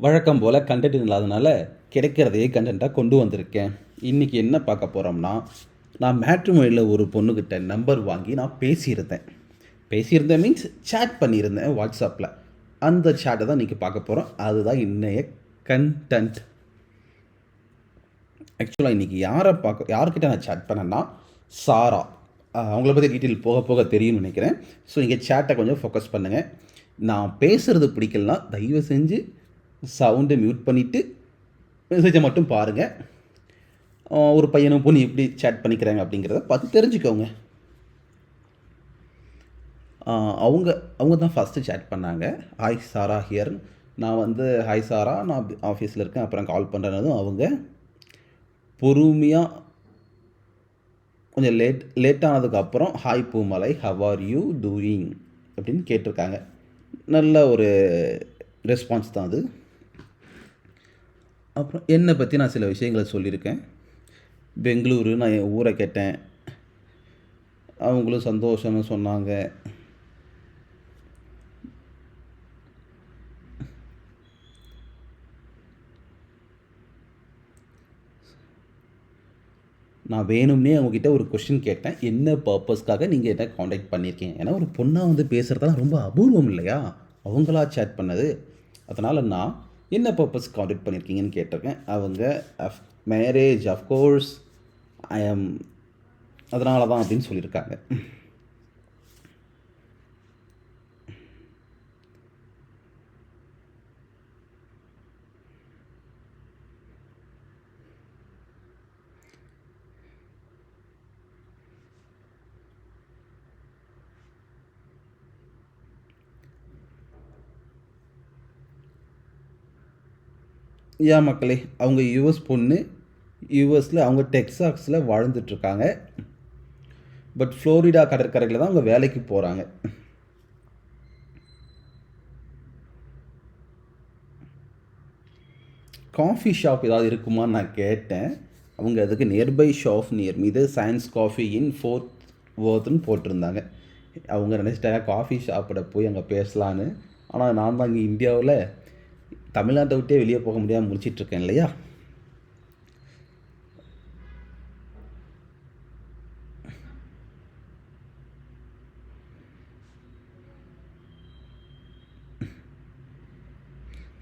வழக்கம் போல் கண்டென்ட் இல்லாதனால கிடைக்கிறதையே கண்டென்ட்டாக கொண்டு வந்திருக்கேன். இன்றைக்கி என்ன பார்க்க போகிறோம்னா, நான் மேட்ரிமோனியில் ஒரு பொண்ணுக்கிட்ட நம்பர் வாங்கி நான் பேசியிருந்தேன் மீன்ஸ் சேட் பண்ணியிருந்தேன் வாட்ஸ்அப்பில். அந்த சேட்டை தான் இன்றைக்கி பார்க்க போகிறோம். அதுதான் இன்றைய கண்டென்ட். ஆக்சுவலாக இன்றைக்கி யார்கிட்ட நான் சேட் பண்ணேன்னா சாரா. அவங்கள பற்றி டீட்டெயில் போக போக தெரியும்னு நினைக்கிறேன். ஸோ இங்கே சேட்டை கொஞ்சம் ஃபோக்கஸ் பண்ணுங்கள். நான் பேசுகிறது பிடிக்கலனா தயவு செஞ்சு சவுண்டை மியூட் பண்ணிவிட்டு மெசேஜை மட்டும் பாருங்கள். ஒரு பையனும் பொண்ணு எப்படி சேட் பண்ணிக்கிறாங்க அப்படிங்கிறத பார்த்து தெரிஞ்சுக்கோங்க. அவங்க தான் ஃபஸ்ட்டு சேட் பண்ணாங்க. Hi Sara here. நான் ஹாய் சாரா, நான் ஆஃபீஸில் இருக்கேன், அப்புறம் கால் பண்ணுறதும் அவங்க பொறுமையாக கொஞ்சம் லேட்டானதுக்கப்புறம் hi Poomalai, how are you doing அப்படின்னு கேட்டிருக்காங்க. நல்ல ஒரு ரெஸ்பான்ஸ் தான் அது. அப்புறம் என்னை பற்றி நான் சில விஷயங்களை சொல்லியிருக்கேன். பெங்களூரு, நான் என் ஊரை கேட்டேன். அவங்களும் சந்தோஷம்னு சொன்னாங்க. நான் வேணும்னே அவங்கக்கிட்ட ஒரு கொஷின் கேட்டேன். என்ன பர்பஸ்க்காக நீங்கள் என்ன காண்டாக்ட் பண்ணியிருக்கீங்க? ஏன்னா ஒரு பொண்ணாக பேசுகிறதெல்லாம் ரொம்ப அபூர்வம் இல்லையா? அவங்களா சேட் பண்ணது. அதனால் நான் என்ன பர்பஸ் காண்டாக்ட் பண்ணியிருக்கீங்கன்னு கேட்டிருக்கேன். அவங்க மேரேஜ் அஃப்கோர்ஸ் ஐ ஆம், அதனால தான் அப்படின்னு சொல்லியிருக்காங்க. ஏன் மக்களே, அவங்க யூஎஸ் பொண்ணு. யூஎஸில் அவங்க டெக்ஸாஸில் வாழ்ந்துட்டுருக்காங்க. பட் ஃப்ளோரிடா கடற்கரையில் தான் அவங்க வேலைக்கு போகிறாங்க. காஃபி ஷாப் ஏதாவது இருக்குமான்னு நான் கேட்டேன். அவங்க அதுக்கு நியர்பை ஷாப் நியர் மீது சயின்ஸ் காஃபி இன் ஃபோர்த் வர்த்னு போட்டிருந்தாங்க. அவங்க நினச்சிட்டாங்க காஃபி ஷாப்பில் போய் அங்கே பேசலான்னு. ஆனால் நான் தான் இங்கே இந்தியாவில் தமிழ்நாட்டை விட்டே வெளியே போக முடியாமல் முடிச்சிட்ருக்கேன் இல்லையா?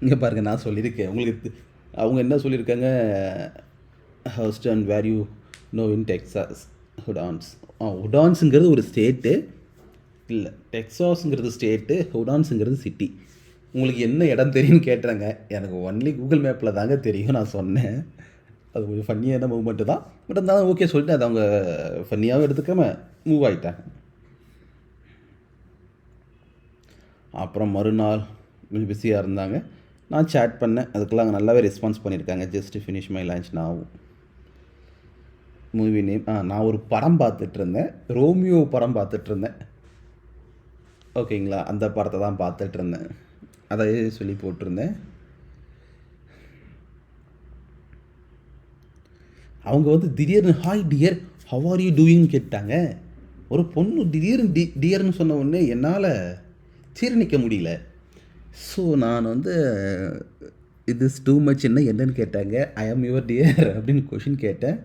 இங்கே பாருங்கள், நான் சொல்லியிருக்கேன் உங்களுக்கு. அவங்க என்ன சொல்லியிருக்காங்க, Houston where you know in Texas ஹுடான்ஸ். ஹுடான்ஸுங்கிறது ஒரு ஸ்டேட்டு இல்லை, டெக்ஸாஸுங்கிறது ஸ்டேட்டு, ஹுடான்ஸுங்கிறது சிட்டி. உங்களுக்கு என்ன இடம் தெரியும்னு கேட்டுறாங்க. எனக்கு ஒன்லி கூகுள் மேப்பில் தாங்க தெரியும் நான் சொன்னேன். அது கொஞ்சம் ஃபன்னியான மூவ்மெண்ட்டு தான். பட் இருந்தாலும் ஓகே சொல்லிட்டு அதை அவங்க ஃபன்னியாகவும் எடுத்துக்காம மூவ் ஆகிட்டாங்க. அப்புறம் மறுநாள் கொஞ்சம் பிஸியாக இருந்தாங்க. நான் சேட் பண்ணேன். அதுக்கெல்லாம் அவங்க நல்லாவே ரெஸ்பான்ஸ் பண்ணியிருக்காங்க. Just finish my lunch now. Movie name நான் ஒரு படம் பார்த்துட்ருந்தேன், ரோமியோ படம் பார்த்துட்ருந்தேன். ஓகேங்களா, அந்த படத்தை தான் பார்த்துட்ருந்தேன். அதை சொல்லி போட்டிருந்தேன். அவங்க திடீர்னு hi dear have are you doing கேட்டாங்க. ஒரு பொண்ணு திடீர்னு டியர்னு சொன்ன உடனே என்னால் ஜீரணிக்க முடியல. ஸோ நான் இது இஸ் டூ மச் என்னன்னு கேட்டாங்க. ஐ ஆம் யுவர் டியர் அப்படின்னு கொஷின் கேட்டேன்.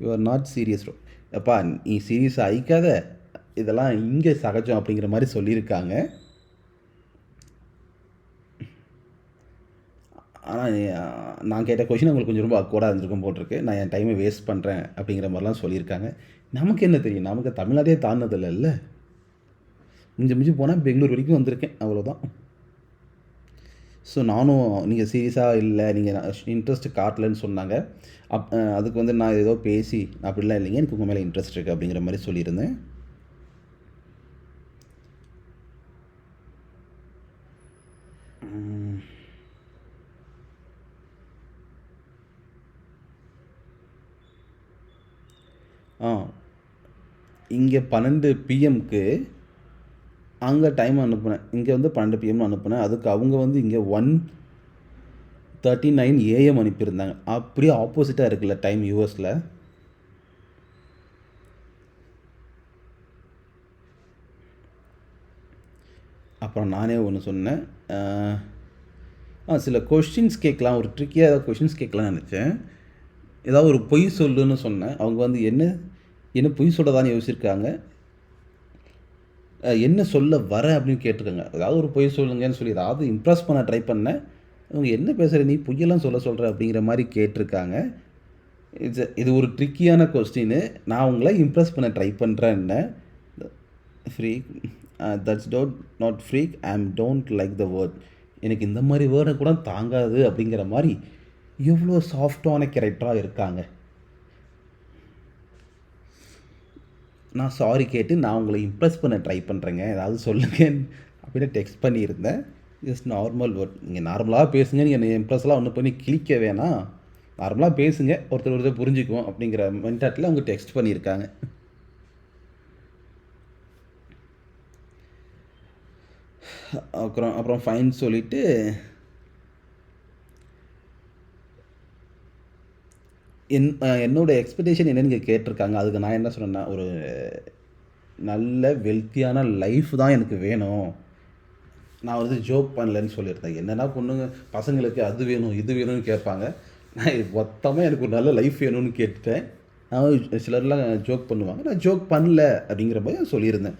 You are not serious bro. அப்பா நீ சீரியஸாக ஆயிக்காத, இதெல்லாம் இங்கே சகஜம் அப்படிங்கிற மாதிரி சொல்லியிருக்காங்க. ஆனால் நான் கேட்ட கொஷின் அவங்களுக்கு கொஞ்சம் ரொம்ப அக்வர்டாக இருந்திருக்கும் போட்டிருக்கு. நான் என் டைமை வேஸ்ட் பண்ணுறேன் அப்படிங்கிற மாதிரிலாம் சொல்லியிருக்காங்க. நமக்கு என்ன தெரியும், நமக்கு தமிழ்நாடே தாண்டினதில்ல. மிஞ்சி போனால் பெங்களூர் வரைக்கும் வந்திருக்கேன், அவ்வளோதான். ஸோ நானும் நீங்கள் சீரியஸாக இல்லை, நீங்கள் இன்ட்ரெஸ்ட் காட்டலன்னு சொன்னாங்க. அதுக்கு நான் ஏதோ பேசி அப்படிலாம் இல்லைங்க, எனக்கு உங்கள் மேலே இன்ட்ரெஸ்ட் இருக்குது அப்படிங்கிற மாதிரி சொல்லியிருந்தேன். இங்கே 12 பிஎம்க்கு அங்கே டைம் அனுப்புனேன். இங்கே 12 பிஎம்னு அனுப்புனேன். அதுக்கு அவங்க இங்கே 1:39 AM அனுப்பியிருந்தாங்க. அப்படியே ஆப்போசிட்டாக இருக்குல்ல டைம் யூஎஸில். அப்புறம் நானே ஒன்று சொன்னேன். சில கொஷின்ஸ் கேட்கலாம், ஒரு ட்ரிக்கியாக ஏதாவது கொஷின்ஸ் கேட்கலாம்னு நினச்சேன். ஏதாவது ஒரு பொய் சொல்லுன்னு சொன்னேன். அவங்க வந்து என்ன என்ன பொய் சொல்லதான்னு யோசிச்சிருக்காங்க. என்ன சொல்ல வர அப்படின்னு கேட்டிருக்காங்க. ஏதாவது ஒரு பொய் சொல்லுங்கன்னு சொல்லி ஏதாவது இம்ப்ரெஸ் பண்ண ட்ரை பண்ணேன். அவங்க என்ன பேசுகிற நீ பொய்யெல்லாம் சொல்கிற அப்படிங்கிற மாதிரி கேட்டிருக்காங்க. இது ஒரு ட்ரிக்கியான கொஸ்டின்னு. நான் உங்களை இம்ப்ரெஸ் பண்ண ட்ரை பண்ணுறேன்னு. Freak that's not freak don't like the word. எனக்கு இந்த மாதிரி வேர்டை கூட தாங்காது அப்படிங்கிற மாதிரி எவ்வளோ சாஃப்டான கேரக்டராக இருக்காங்க. நான் சாரி கேட்டு நான் உங்களை இம்ப்ரெஸ் பண்ண ட்ரை பண்ணுறேங்க, ஏதாவது சொல்லுங்க அப்படின்னு டெக்ஸ்ட் பண்ணியிருந்தேன். Just normal word. நீங்கள் நார்மலாக பேசுங்க, நீங்கள் என்னை இம்ப்ரெஸ்லாம் ஒன்றும் பண்ணி கிளிக்க வேணாம், நார்மலாக பேசுங்க, ஒருத்தர் புரிஞ்சுக்குவோம் அப்படிங்கிற மென்டாட்டில் அவங்க டெக்ஸ்ட் பண்ணியிருக்காங்க. அப்புறம் ஃபைன் சொல்லிவிட்டு என்னோடய எக்ஸ்பெக்டேஷன் என்னென்னு கேட்டிருக்காங்க. அதுக்கு நான் என்ன சொன்னேன்னா, ஒரு நல்ல வெல்த்தியான லைஃப் தான் எனக்கு வேணும். நான் வந்து ஜோக் பண்ணலன்னு சொல்லியிருந்தேன். என்னென்னா பொண்ணுங்க பசங்களுக்கு அது வேணும் இது வேணும்னு கேட்பாங்க. நான் மொத்தமாக எனக்கு ஒரு நல்ல லைஃப் வேணும்னு கேட்டுட்டேன். நான் சிலர்லாம் ஜோக் பண்ணுவாங்க, நான் ஜோக் பண்ணல அப்படிங்கிற மாதிரி சொல்லியிருந்தேன்.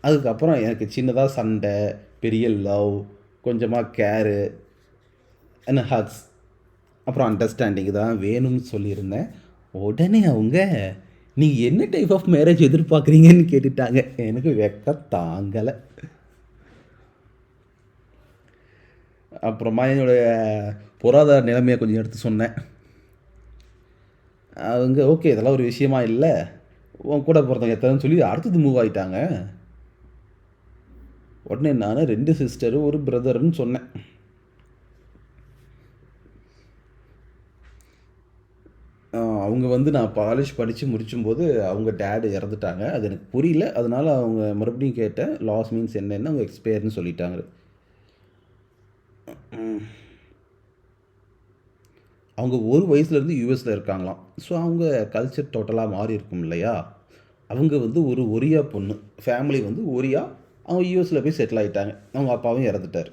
அதுக்கப்புறம் எனக்கு சின்னதாக சண்டை, பெரிய லவ், கொஞ்சமாக கேரு அண்ட் ஹக்ஸ், அப்புறம் அண்டர்ஸ்டாண்டிங் தான் வேணும்னு சொல்லியிருந்தேன். உடனே அவங்க நீங்கள் என்ன டைப் ஆஃப் மேரேஜ் எதிர்பார்க்குறீங்கன்னு கேட்டுட்டாங்க. எனக்கு வெக்க தாங்கலை. அப்புறமா என்னுடைய பொருளாதார நிலைமையை கொஞ்சம் எடுத்து சொன்னேன். அவங்க ஓகே இதெல்லாம் ஒரு விஷயமா இல்லை, உன் கூட பிறந்தவங்க எத்தனைன்னு சொல்லி அடுத்தது மூவ் ஆகிட்டாங்க. உடனே நான் 2 சிஸ்டரு 1 பிரதர்னு சொன்னேன். அவங்க வந்து நான் காலேஜ் படித்து முடிக்கும்போது அவங்க டேடு இறந்துட்டாங்க. அது எனக்கு புரியல. அதனால் அவங்க மறுபடியும் கேட்டேன், லாஸ் மீன்ஸ் என்னென்னு. அவங்க எக்ஸ்பயர்னு சொல்லிட்டாங்க. அவங்க ஒரு வயசுலேருந்து யூஎஸில் இருக்காங்களாம். ஸோ அவங்க கல்ச்சர் டோட்டலாக மாறி இருக்கும் இல்லையா. அவங்க வந்து ஒரு ஒரியா பொண்ணு, ஃபேமிலி வந்து ஒரியா. அவங்க யூஎஸில் போய் செட்டில் ஆகிட்டாங்க. அவங்க அப்பாவும் இறந்துட்டார்.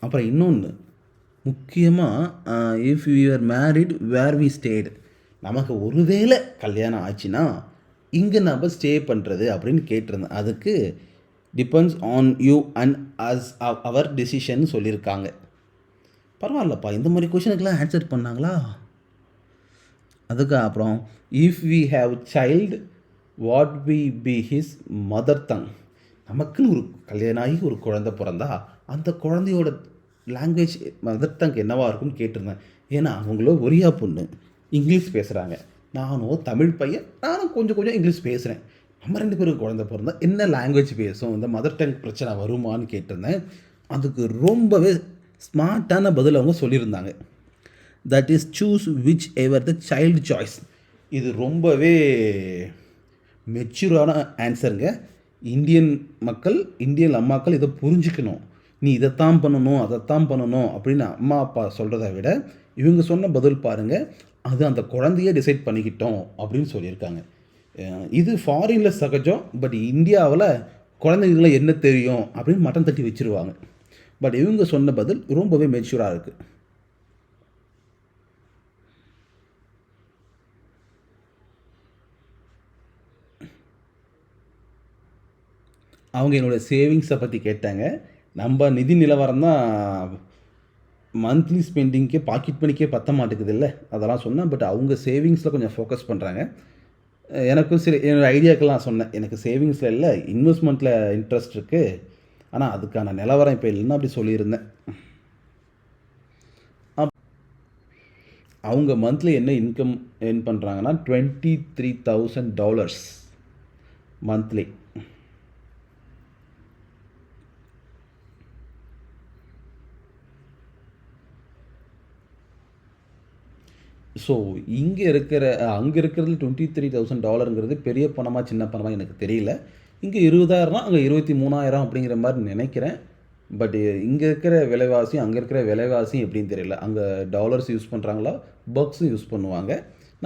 அப்புறம் இன்னொன்று முக்கியமாக, if you are married where we stayed, நமக்கு ஒருவேளை கல்யாணம் ஆச்சுன்னா இங்கே நம்ம ஸ்டே பண்ணுறது அப்படின்னு கேட்டிருந்தேன். அதுக்கு depends on you and as our decision சொல்லியிருக்காங்க. பரவாயில்லப்பா, இந்த மாதிரி கொஷனுக்கெலாம் ஆன்சர் பண்ணாங்களா. அதுக்கு அப்புறம் if we have child what we be his mother tongue, நமக்குன்னு ஒரு கல்யாணம் ஆகி ஒரு குழந்தை பிறந்தா அந்த குழந்தையோட லாங்குவேஜ் மதர் டங் என்னவாக இருக்குன்னு கேட்டிருந்தேன். ஏன்னா அவங்களோ ஒரியா பொண்ணு, இங்கிலீஷ் பேசுகிறாங்க. நானும் தமிழ் பையன், நானும் கொஞ்சம் இங்கிலீஷ் பேசுகிறேன். நம்ம 2 பேருக்கு குழந்தை பிறந்தா என்ன லாங்குவேஜ் பேசும், இந்த மதர் டங் பிரச்சனை வருமானு கேட்டிருந்தேன். அதுக்கு ரொம்பவே ஸ்மார்ட்டான பதில் அவங்க சொல்லியிருந்தாங்க. That is choose which ever the child choice. இது ரொம்பவே மெச்சூரான ஆன்சருங்க. இந்தியன் அம்மாக்கள் இதை புரிஞ்சுக்கணும். நீ இதைத்தான் பண்ணணும் அதைத்தான் பண்ணணும் அப்படின்னு அம்மா அப்பா சொல்கிறத விட இவங்க சொன்ன பதில் பாருங்கள், அது அந்த குழந்தையே டிசைட் பண்ணிக்கிட்டோம் அப்படின்னு சொல்லியிருக்காங்க. இது ஃபாரினில் சகஜம். பட் இந்தியாவில் குழந்தைங்கள என்ன தெரியும் அப்படின்னு மட்டம் தட்டி வச்சுருவாங்க. பட் இவங்க சொன்ன பதில் ரொம்பவே மெச்சூராக இருக்குது. அவங்க என்னோடய சேவிங்ஸை பற்றி கேட்டாங்க. நம்ம நிதி நிலவரம் தான் மந்த்லி ஸ்பெண்டிங்க்கே பாக்கெட் மணிக்கே பற்ற மாட்டேங்குது இல்லை, அதெல்லாம் சொன்னேன். பட் அவங்க சேவிங்ஸில் கொஞ்சம் ஃபோக்கஸ் பண்ணுறாங்க. எனக்கும் சரி என்னோடய ஐடியாக்கெல்லாம் சொன்னேன். எனக்கு சேவிங்ஸில் இல்லை, இன்வெஸ்ட்மெண்ட்டில் இன்ட்ரெஸ்ட் இருக்குது, ஆனால் அதுக்கான நிலவரம் இப்போ இல்லைன்னு அப்படி சொல்லியிருந்தேன். அவங்க மந்த்லி என்ன இன்கம் ஏர்ன் பண்ணுறாங்கன்னா $23,000 மந்த்லி. ஸோ அங்கே இருக்கிறதுல $23,000 பெரிய பணமாக சின்ன பணமாக எனக்கு தெரியல. இங்கே 20,000 அங்கே 23,000 அப்படிங்கிற மாதிரி நினைக்கிறேன். பட் இங்கே இருக்கிற விலைவாசியும் அங்கே இருக்கிற விலைவாசியும் எப்படின்னு தெரியல. அங்கே டாலர்ஸ் யூஸ் பண்ணுறாங்களா, பக்ஸும் யூஸ் பண்ணுவாங்க.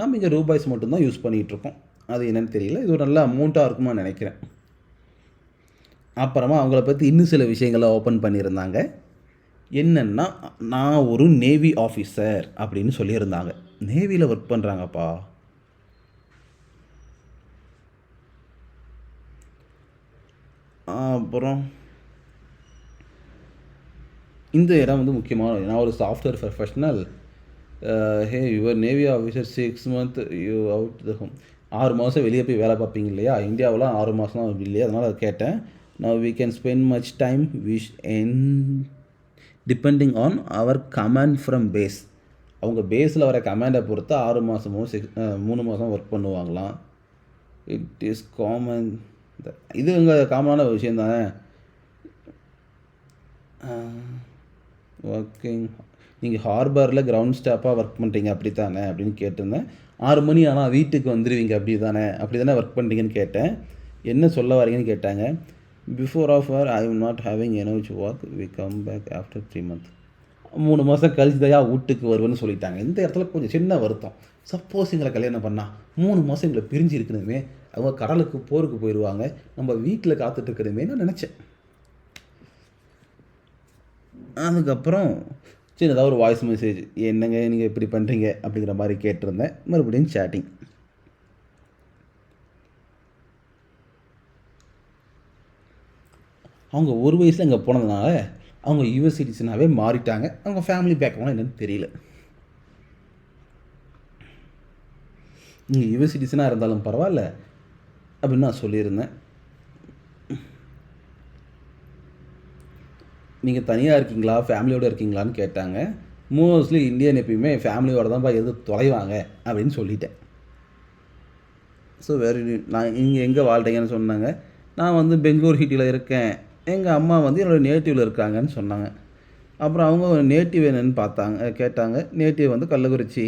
நம்ம இங்கே ரூபாய்ஸ் மட்டும்தான் யூஸ் பண்ணிகிட்ருக்கோம். அது என்னன்னு தெரியல. இது ஒரு நல்ல அமௌண்ட்டாக இருக்குமா நினைக்கிறேன். அப்புறமா அவங்கள பற்றி இன்னும் சில விஷயங்களை ஓப்பன் பண்ணியிருந்தாங்க. என்னன்னா, நான் ஒரு நேவி ஆஃபீஸர் அப்படின்னு சொல்லியிருந்தாங்க. நேவியில் ஒர்க் பண்ணுறாங்கப்பா. அப்புறம் இந்த இடம் வந்து முக்கியமான, நான் ஒரு software professional. Hey your navy officer 6 month you out the home. 6 மாதம் வெளியே போய் வேலை பார்ப்பீங்க இல்லையா? இந்தியாவெலாம் 6 மாதம் தான் இல்லையா? அதனால் அதை கேட்டேன். Now we can spend much time wish an depending on our command from base. அவங்க பேஸில் வர கமாண்டை பொறுத்து 6 மாதமோ 3 மாதம் ஒர்க் பண்ணுவாங்களாம். It is common. இது எங்கள் காமனான விஷயம் தானே. ஒர்க்கிங் நீங்கள் ஹார்பரில் கிரவுண்ட் ஸ்டாஃபாக ஒர்க் பண்ணுறீங்க அப்படி தானே அப்படின்னு கேட்டிருந்தேன். 6 மணி ஆனால் வீட்டுக்கு வந்துடுவீங்க அப்படி தானே ஒர்க் பண்ணுறீங்கன்னு கேட்டேன். என்ன சொல்ல வரீங்கன்னு கேட்டாங்க. Before offer I'm not having energy work we come back after 3 month. 3 மாதம் கழிச்சு தயா வீட்டுக்கு வருவேன்னு சொல்லிட்டாங்க. இந்த இடத்துல கொஞ்சம் சின்ன வருத்தம். சப்போஸ் எங்களை கல்யாணம் பண்ணால் 3 மாதம் எங்களை பிரிஞ்சு இருக்கணுமே, அவங்க கடலுக்கு போருக்கு போயிடுவாங்க, நம்ம வீட்டில் காத்துட்டு இருக்கணுமே நான் நினச்சேன். அதுக்கப்புறம் சின்னதாக ஒரு வாய்ஸ் மெசேஜ், என்னங்க நீங்கள் இப்படி பண்ணுறீங்க அப்படிங்கிற மாதிரி கேட்டிருந்தேன். மறுபடியும் சேட்டிங். அவங்க ஒரு வயசில் அங்கே போனதுனால அவங்க யூஎஸ் சிட்டிசனாகவே மாறிட்டாங்க. அவங்க ஃபேமிலி பேக்ரவுண்ட் என்னன்னு தெரியல. நீங்கள் யூஎஸ் சிட்டிசனாக இருந்தாலும் பரவாயில்ல அப்படின்னு நான் சொல்லியிருந்தேன். நீங்கள் தனியாக இருக்கீங்களா ஃபேமிலியோடு இருக்கீங்களான்னு கேட்டாங்க. மோஸ்ட்லி இந்தியன் எப்பயுமே ஃபேமிலியோட தான்ப்பா எது தொலைவாங்க அப்படின்னு சொல்லிட்டேன். ஸோ வேறு நான் இங்கே எங்கே வாழ்கிறீங்கன்னு சொன்னாங்க. நான் வந்து பெங்களூர் சிட்டியில் இருக்கேன், எங்கள் அம்மா வந்து என்னோடய நேட்டிவில் இருக்காங்கன்னு சொன்னாங்க. அப்புறம் அவங்க நேட்டிவ் என்னன்னு கேட்டாங்க. நேட்டிவ் வந்து கள்ளக்குறிச்சி.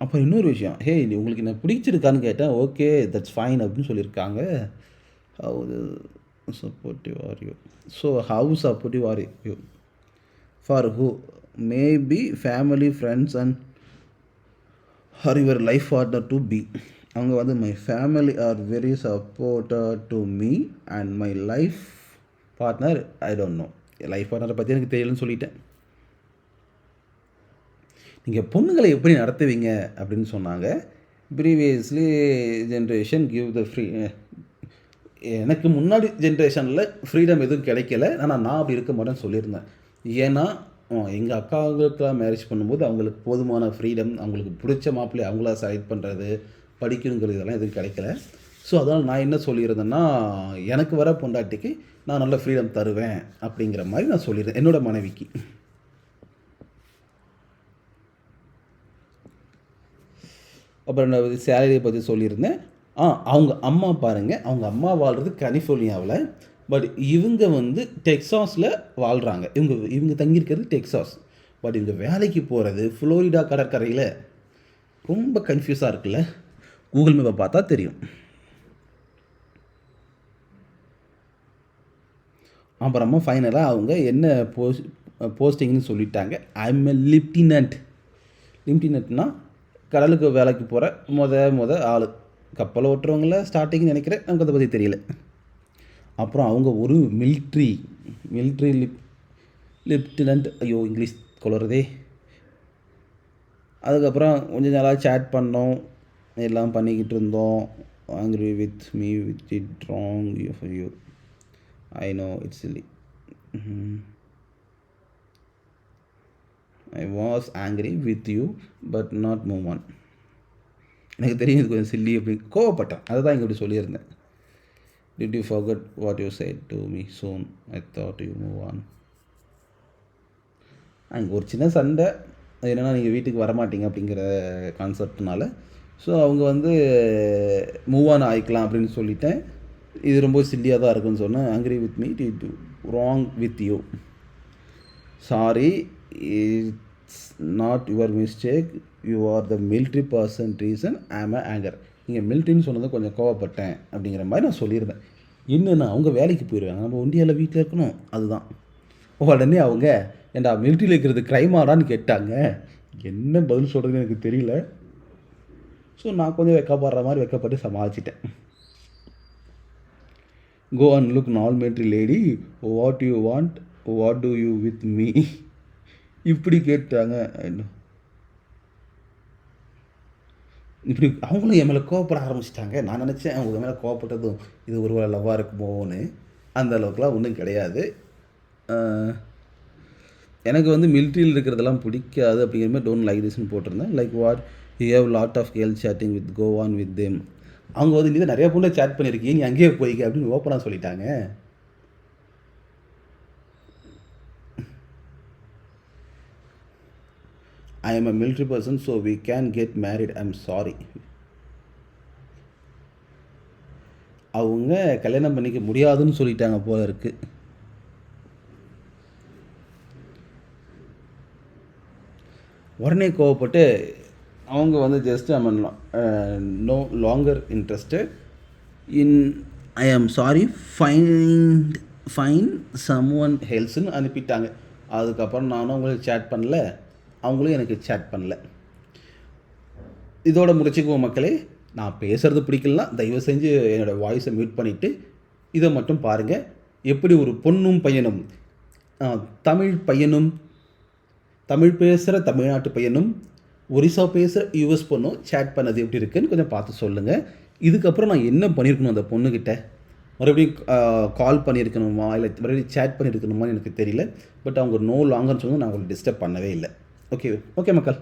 அப்புறம் இன்னொரு விஷயம், ஹே உங்களுக்கு என்ன பிடிச்சிருக்கான்னு கேட்டேன். ஓகே தட்ஸ் ஃபைன் அப்படின்னு சொல்லியிருக்காங்க. How supportive are you? So how supportive are you for who? Maybe family friends and are your life partner to be. அவங்க வந்து my family are very supported to me and my life partner I don't know. Life பார்ட்னரை பற்றி எனக்கு தெரியலன்னு சொல்லிட்டேன். நீங்கள் பொண்ணுங்களை எப்படி நடத்துவீங்க அப்படின்னு சொன்னாங்க. Previously generation give the free. எனக்கு முன்னாடி ஜென்ரேஷனில் ஃப்ரீடம் எதுவும் கிடைக்கல, ஆனால் நான் அப்படி இருக்க மாட்டேன்னு சொல்லியிருந்தேன். ஏன்னா எங்கள் அக்காவுக்கெலாம் மேரேஜ் பண்ணும்போது அவங்களுக்கு போதுமான ஃப்ரீடம், அவங்களுக்கு பிடிச்ச மாப்பிள்ளை அவங்களா செலக்ட் பண்ணுறது, படிக்கணுங்கிறது இதெல்லாம் எதுவும் கிடைக்கல. ஸோ அதனால் நான் என்ன சொல்லியிருந்தேன்னா, எனக்கு வர பொண்டாட்டிக்கு நான் நல்ல ஃப்ரீடம் தருவேன் அப்படிங்கிற மாதிரி நான் சொல்லியிருந்தேன் என்னோடய மனைவிக்கு. அப்புறம் நான் சேலரியை பற்றி சொல்லியிருந்தேன். அவங்க அம்மா பாருங்கள், அவங்க அம்மா வாழ்கிறது கலிஃபோர்னியாவில், பட் இவங்க வந்து டெக்ஸாஸில் வாழ்கிறாங்க. இவங்க தங்கியிருக்கிறது டெக்ஸாஸ், பட் இவங்க வேலைக்கு போகிறது ஃப்ளோரிடா கடற்கரையில். ரொம்ப கன்ஃபியூஸாக இருக்குல்ல? கூகுள் மேப்பை பார்த்தா தெரியும். அப்புறமா ஃபைனலாக அவங்க என்ன போஸ்டிங்னு சொல்லிட்டாங்க. ஐ எம் எ லிப்டினன்ட். லிப்டினன்ட்னா கடலுக்கு வேலைக்கு போகிற முத ஆள். கப்பலை ஓட்டுறவங்கள ஸ்டார்டிங்னு நினைக்கிறேன், நமக்கு அதை பற்றி தெரியல. அப்புறம் அவங்க ஒரு மிலிட்ரி லெப்டினன்ட். ஐயோ இங்கிலீஷ் கொள்றதே. அதுக்கப்புறம் கொஞ்சம் நாளாக சேட் பண்ணோம், எல்லாம் பண்ணிக்கிட்டு இருந்தோம். Angry with me with it wrong you I know it's chilli. I was angry with you but not move on. எனக்கு தெரியும் இது கொஞ்சம் சில்லி அப்படி கோவப்பட்டேன், அதை தான் இங்கே இப்படி சொல்லியிருந்தேன். Did you forget what you said to me soon I thought you move on. அங்கே ஒரு சின்ன சண்டை. அது என்னென்னா, நீங்கள் வீட்டுக்கு வரமாட்டீங்க அப்படிங்கிற கான்செப்ட்னால. ஸோ அவங்க வந்து மூவ் ஆன் ஆகிக்கலாம் அப்படின்னு சொல்லிட்டேன். இது ரொம்ப சில்லியாக தான் இருக்குன்னு சொன்னேன். Angry with me did wrong with you. Sorry, it's not your mistake, you are the military person reason I ஆம் ஆங்கர். நீங்கள் மிலிட்ரின்னு சொன்னது கொஞ்சம் கோவப்பட்டேன் அப்படிங்கிற மாதிரி நான் சொல்லியிருந்தேன். இன்னும் அவங்க வேலைக்கு போயிடுவாங்க, நம்ம ஒண்டியாவில் வீட்டில் இருக்கணும், அதுதான். உடனே அவங்க ஏன்டா மிலிட்ரியில் இருக்கிறது க்ரைமாடான்னு கேட்டாங்க. என்ன பதில் சொல்கிறதுன்னு எனக்கு தெரியல. ஸோ நான் கொஞ்சம் வெக்கப்படுற மாதிரி வெக்கப்பட்டு சமாளிச்சிட்டேன். Go and look null military lady, what you want, what do you with me, இப்படி கேட்டாங்க. இப்படி அவங்களும் என் மேலே கோவப்பட ஆரம்பிச்சிட்டாங்க. நான் நினச்சேன் அவங்க மேலே கோவப்பட்டதும் இது ஒரு வேளை லவ்வாக இருக்குமோன்னு. அந்த அளவுக்குலாம் ஒன்றும் கிடையாது. எனக்கு வந்து மிலிட்ரியில் இருக்கிறதெல்லாம் பிடிக்காது அப்படிங்கிற மாதிரி டோன்ட் லைக் திஸ்ன்னு போட்டிருந்தேன். Like what you have lot of girl chatting with go on with them. அவங்க வந்து நீ தான் நிறைய பொண்ணை சேட் பண்ணியிருக்கீங்க, நீ அங்கேயே போய்க்க அப்படின்னு ஓப்பனாக சொல்லிட்டாங்க. I am a military person, so we can get married. I'm sorry. அவங்க கல்யாணம் பண்ணிக்க முடியாதுன்னு சொல்லிட்டாங்க போல இருக்கு. உடனே கோவப்பட்டு அவங்க வந்து just I no longer interested in I am sorry fine some one ஹெல்ஸ்ன்னு அனுப்பிட்டாங்க. அதுக்கப்புறம் நானும் அவங்களுக்கு சேட் பண்ணல, அவங்களும் எனக்கு சேட் பண்ணல. இதோட முடிச்சுக்குவோம் மக்களே. நான் பேசுகிறது பிடிக்கலனா தயவு செஞ்சு என்னோடய வாய்ஸை மியூட் பண்ணிவிட்டு இதை மட்டும் பாருங்கள். எப்படி ஒரு பொண்ணும் பையனும், தமிழ் பையனும், தமிழ் பேசுகிற தமிழ்நாட்டு பையனும், ஒரிசா பேசுகிற யூஎஸ் பொண்ணும் சேட் பண்ணது எப்படி இருக்குதுன்னு கொஞ்சம் பார்த்து சொல்லுங்கள். இதுக்கப்புறம் நான் என்ன பண்ணியிருக்கணும் அந்த பொண்ணுக்கிட்ட, மறுபடியும் கால் பண்ணியிருக்கணுமா இல்லை மறுபடியும் சேட் பண்ணியிருக்கணுமான்னு எனக்கு தெரியல. பட் அவங்க நோ லாங்கர்னு சொன்னால் நான் அவங்களை டிஸ்டர்ப் பண்ணவே இல்லை. ஓகே மக்கள்.